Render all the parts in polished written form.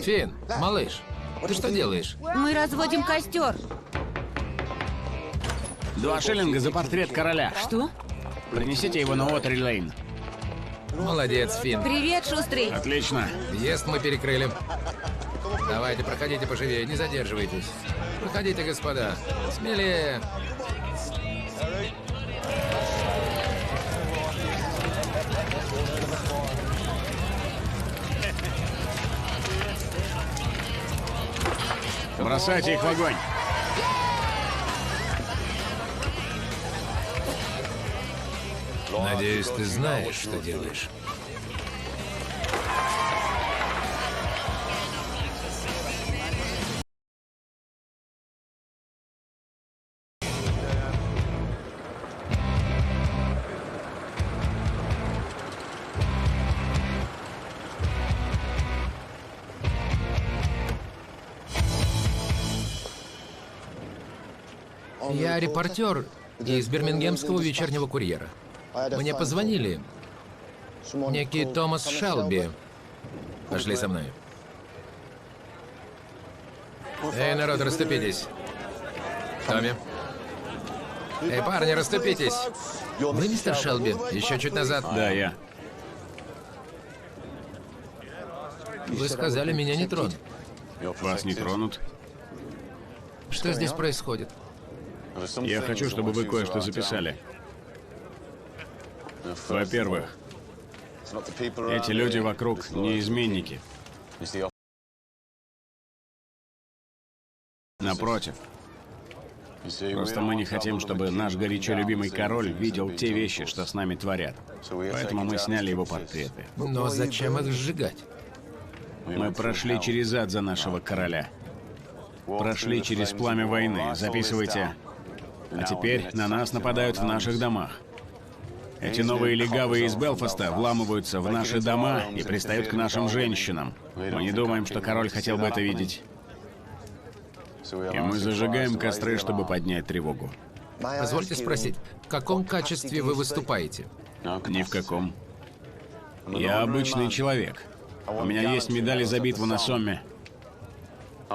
Финн, малыш, ты что делаешь? Мы разводим костер. 2 шиллинга за портрет короля. Что? Принесите его на Уотери-Лейн. Молодец, Финн. Привет, Шустрый. Отлично. Въезд мы перекрыли. Давайте, проходите поживее, не задерживайтесь. Проходите, господа. Смелее. Бросайте их в огонь. Надеюсь, ты знаешь, что делаешь. Я репортер из Бирмингемского вечернего курьера. Мне позвонили. Некий Томас Шелби. Пошли со мной. Эй, народ, расступитесь. Томми. Эй, парни, расступитесь. Вы мистер Шелби? Еще чуть назад. Да, я. Вы сказали, меня не тронут. Вас не тронут? Что здесь происходит? Я хочу, чтобы вы кое-что записали. Во-первых, эти люди вокруг не изменники. Напротив. Просто мы не хотим, чтобы наш горячо любимый король видел те вещи, что с нами творят. Поэтому мы сняли его портреты. Но зачем их сжигать? Мы прошли через ад за нашего короля. Прошли через пламя войны. Записывайте. А теперь на нас нападают в наших домах. Эти новые легавые из Белфаста вламываются в наши дома и пристают к нашим женщинам. Мы не думаем, что король хотел бы это видеть. И мы зажигаем костры, чтобы поднять тревогу. Позвольте спросить, в каком качестве вы выступаете? Ни в каком. Я обычный человек. У меня есть медали за битву на Сомме.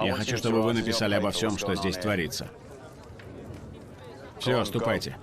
Я хочу, чтобы вы написали обо всем, что здесь творится. Все, ступайте.